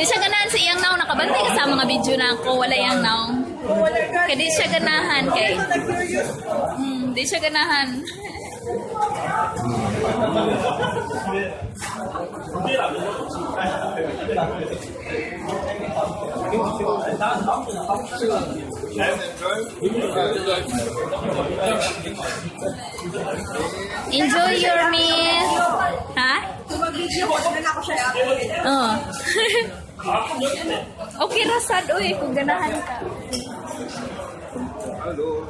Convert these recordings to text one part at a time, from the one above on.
Di siya ganahan sa iyang naw. Nakabantay ka sa mga video na ako. Wala iyang naw. Kaya di siya ganahan kay. Di siya ganahan. Enjoy your meal. Ha? Oh. Okay ra sad oy kung ganahan ka. Hello.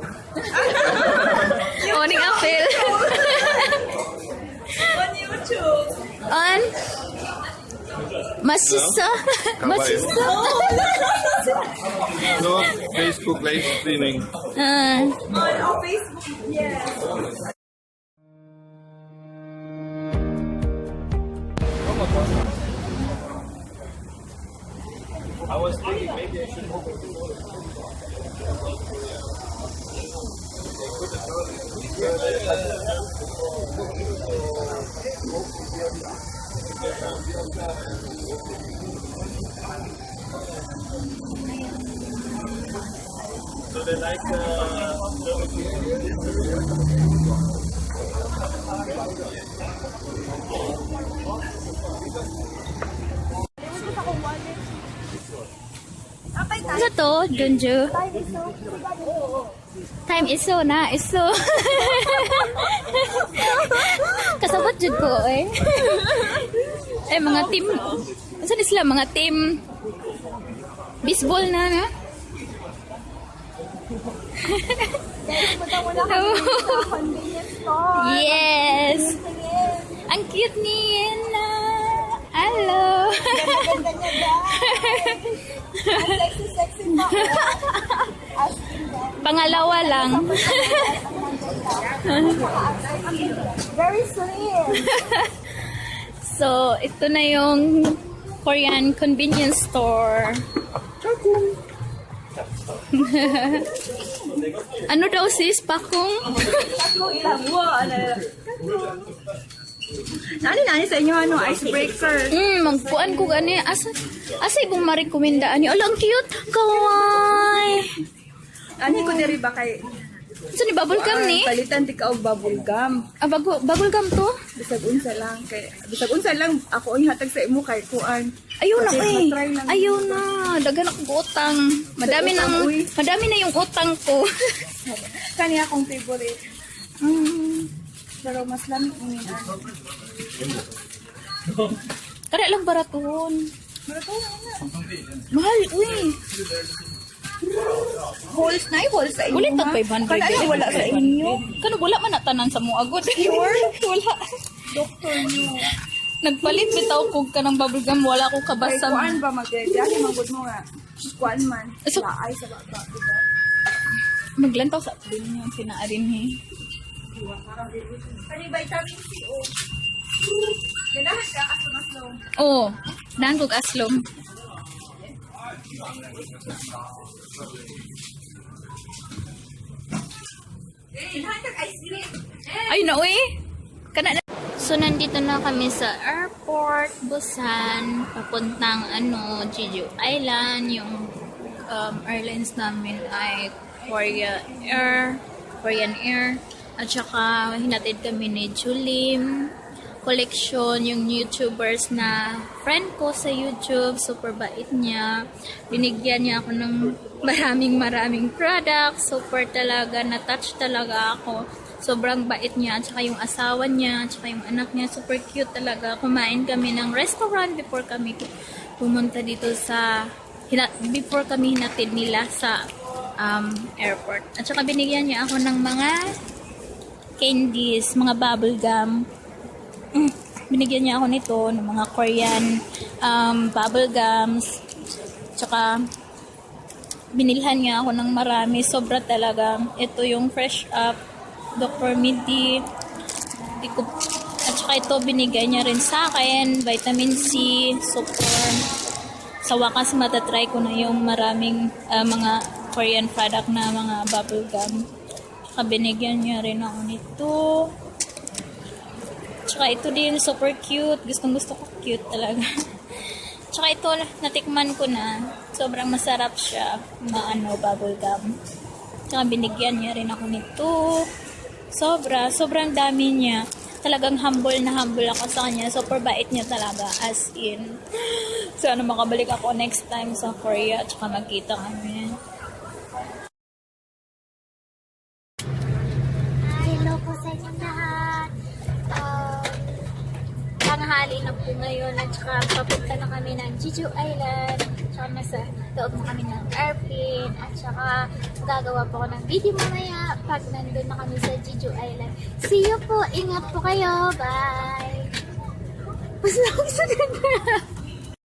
Morning apple. On YouTube. On Masisa. Masisa. No, Facebook live streaming. On Facebook. Yes. I was thinking maybe I should open so they like Ano to, Junju? Time iso na, iso. Kasabot jud ko eh. Mga team. Saan sila mga team baseball na na? Yes. Ang cute ni Yena. Hello. Sexy pa. Pangalawa lang. Very slim. So, ito na yung Korean convenience store. Ano daw sis? Pakong? Ako ilang Nani sa inyo ano, icebreaker. Magpuan ko gani. Asa kung ma-recommendaan niyo? Alang cute. Kawai. Ani ko diri ba kay Saan ni bubble gum ni? palitan ti ka og bubble gum. Bubble gum to? Bisag unsa lang ako ang hatag sa imo kay kuan. Ayaw na Kasi eh. matry lang. Ayaw na. Dagan ako utang. Madami na yung utang ko. Kani akong favorite. Pero mas lamig ni ano. Kaya lang baraton. Baraton Mahal, uy. Holes na holes sa inyo. Ulit ang ha? 500. Kala na wala sa inyo. Kano wala man natanan sa mo agad. Wala. Doktor niyo. Nagpalit bitaw ko ka ng bubble gum. Wala ko Kay kabasa. kuan ba magdayari manggod mo nga. Kuan man. So- Laay sa baba, diba? Maglantaw sa din yung sinaarin eh. Kani vitamin C o. Ganahan ka kasi mas low. Oo. Daan kong aslom. Ganahan ka ice cream. Ay, nauwi. Kana na. So, nandito na kami sa airport, Busan, papuntang Jeju Island. Yung airlines namin ay Korean Air. At saka, hinatid kami ni Julim Collection, yung YouTubers na friend ko sa YouTube. Super bait niya. Binigyan niya ako ng maraming products. Super talaga, na-touch talaga ako. Sobrang bait niya. At saka yung asawa niya, at saka yung anak niya. Super cute talaga. Kumain kami ng restaurant before kami pumunta dito before kami hinatid nila sa airport. At saka binigyan niya ako ng mga candies, mga bubble gum. Binigyan niya ako nito ng mga Korean bubble gums. Tsaka binilhan niya ako ng marami. Sobra talaga. Ito yung Fresh Up, Dr. Midi. At saka ito binigay niya rin sa akin. Vitamin C. Super. Sa wakas matatry ko na yung maraming mga Korean product na mga bubble gum. Tsaka binigyan niya rin ako nito. Tsaka ito din, super cute. Gustong gusto ko, cute talaga. Tsaka ito, natikman ko na. Sobrang masarap siya. Bubble gum. Tsaka binigyan niya rin ako nito. Sobrang dami niya. Talagang humble na humble ako sa kanya. Super bait niya talaga. As in. Sana makabalik ako next time sa Korea. Tsaka magkita kami. Hello po sa inyo lahat. Tanghali na po ngayon at saka papunta na kami ng Jeju Island. Tsaka nasa loob na kami ng airplane at saka gagawa po ako ng video mamaya pag nandun na kami sa Jeju Island. See you po! Ingat po kayo! Bye! Mas lang isa